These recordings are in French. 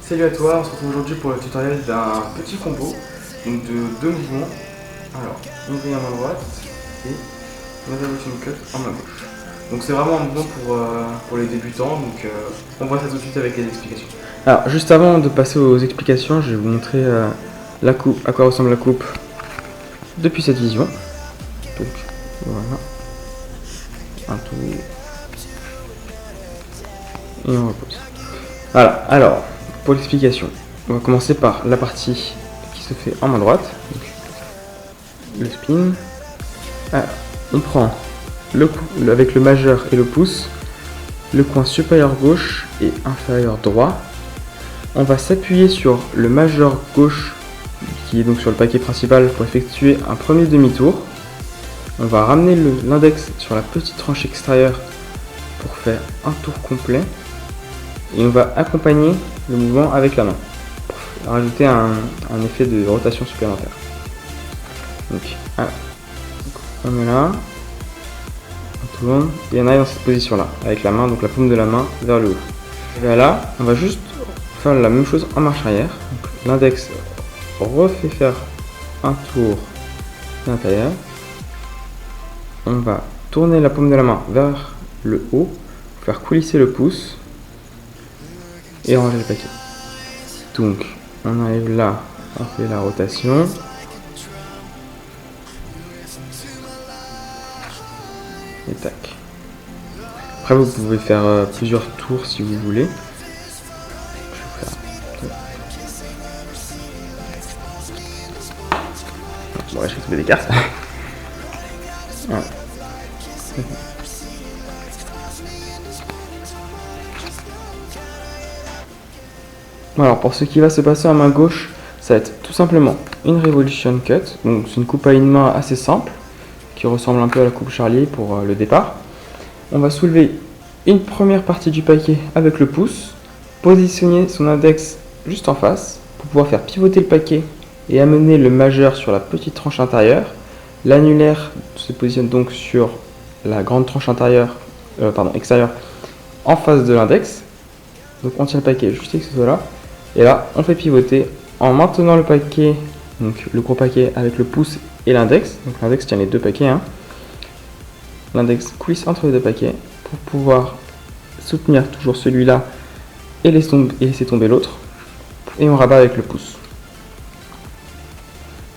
Salut à toi, on se retrouve aujourd'hui pour le tutoriel d'un petit combo, donc de deux mouvements. Alors, une grille en main droite et une révolution cut en main gauche. Donc c'est vraiment un mouvement pour les débutants, donc on voit ça tout de suite avec les explications. Alors juste avant de passer aux explications, je vais vous montrer la coupe, à quoi ressemble la coupe depuis cette vision. Donc voilà, un tour et on repose. Voilà, alors pour l'explication, on va commencer par la partie qui se fait en main droite, donc le spin. Alors, on prend avec le majeur et le pouce, le coin supérieur gauche et inférieur droit. On va s'appuyer sur le majeur gauche qui est donc sur le paquet principal pour effectuer un premier demi-tour. On va ramener l'index sur la petite tranche extérieure pour faire un tour complet. Et on va accompagner le mouvement avec la main pour rajouter un effet de rotation supplémentaire. Donc, on est là, on tourne et on arrive dans cette position là, avec la main, donc la paume de la main vers le haut. Et là, on va juste faire la même chose en marche arrière. L'index refait faire un tour à l'intérieur. On va tourner la paume de la main vers le haut, faire coulisser le pouce et ranger le paquet. Donc, on arrive là, on fait la rotation. Et tac. Après, vous pouvez faire plusieurs tours si vous voulez. Bon, je vais trouver des cartes. Voilà. Alors, pour ce qui va se passer en main gauche, ça va être tout simplement une Revolution Cut. Donc, c'est une coupe à une main assez simple, qui ressemble un peu à la coupe Charlier pour le départ. On va soulever une première partie du paquet avec le pouce, positionner son index juste en face pour pouvoir faire pivoter le paquet et amener le majeur sur la petite tranche intérieure. L'annulaire se positionne donc sur la grande tranche extérieure en face de l'index. Donc on tient le paquet juste avec ce là. Et là, on fait pivoter en maintenant le paquet, donc le gros paquet avec le pouce et l'index. Donc l'index tient les deux paquets. L'index coulisse entre les deux paquets pour pouvoir soutenir toujours celui-là et laisser tomber l'autre. Et on rabat avec le pouce.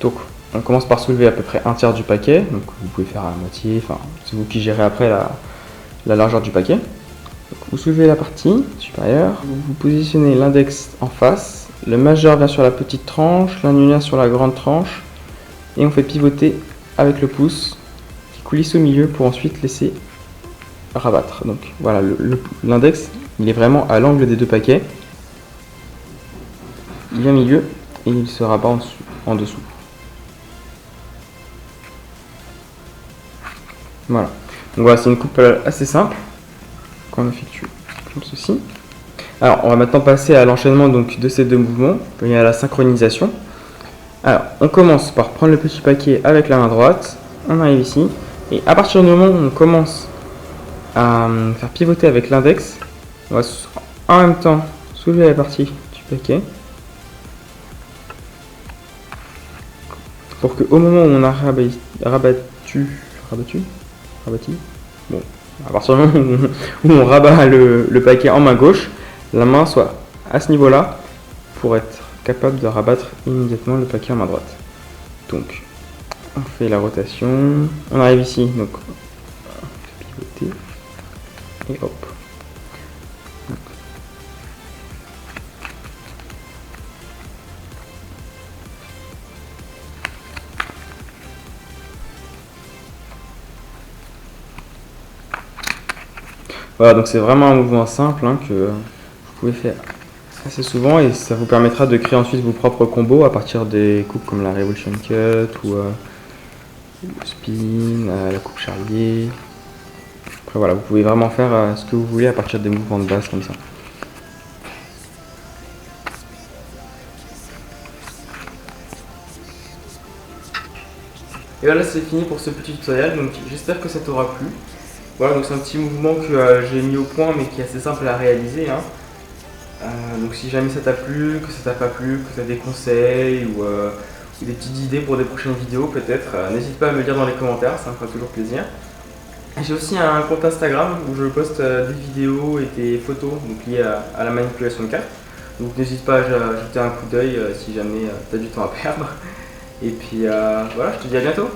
Donc on commence par soulever à peu près un tiers du paquet. Donc vous pouvez faire à la moitié, enfin c'est vous qui gérez après la largeur du paquet. Donc, vous soulevez la partie supérieure, vous positionnez l'index en face, le majeur vient sur la petite tranche, l'annulaire sur la grande tranche, et on fait pivoter avec le pouce qui coulisse au milieu pour ensuite laisser rabattre. Donc voilà, l'index il est vraiment à l'angle des deux paquets, il vient au milieu et il se rabat en dessous. Voilà, donc voilà, c'est une coupe assez simple qu'on effectue comme ceci. Alors, on va maintenant passer à l'enchaînement donc de ces deux mouvements et à la synchronisation. Alors, on commence par prendre le petit paquet avec la main droite, on arrive ici, et à partir du moment où on commence à faire pivoter avec l'index, on va en même temps soulever la partie du paquet pour qu'au moment où on a rabattu, bon, à partir du moment où on rabat le paquet en main gauche, la main soit à ce niveau-là pour être capable de rabattre immédiatement le paquet en main droite. Donc, on fait la rotation, on arrive ici, donc on fait pivoter, et hop. Voilà, donc c'est vraiment un mouvement simple que vous pouvez faire assez souvent et ça vous permettra de créer ensuite vos propres combos à partir des coupes comme la Revolution Cut ou le spin, la coupe Charlier. Après voilà, vous pouvez vraiment faire ce que vous voulez à partir des mouvements de base comme ça. Et voilà, c'est fini pour ce petit tutoriel, donc j'espère que ça t'aura plu. Voilà, donc c'est un petit mouvement que j'ai mis au point mais qui est assez simple à réaliser, hein. Donc si jamais ça t'a plu, que ça t'a pas plu, que tu as des conseils ou des petites idées pour des prochaines vidéos peut-être, n'hésite pas à me le dire dans les commentaires, ça me fera toujours plaisir. J'ai aussi un compte Instagram où je poste des vidéos et des photos donc, liées à la manipulation de cartes. Donc n'hésite pas à jeter un coup d'œil si jamais tu as du temps à perdre. Et puis voilà, je te dis à bientôt.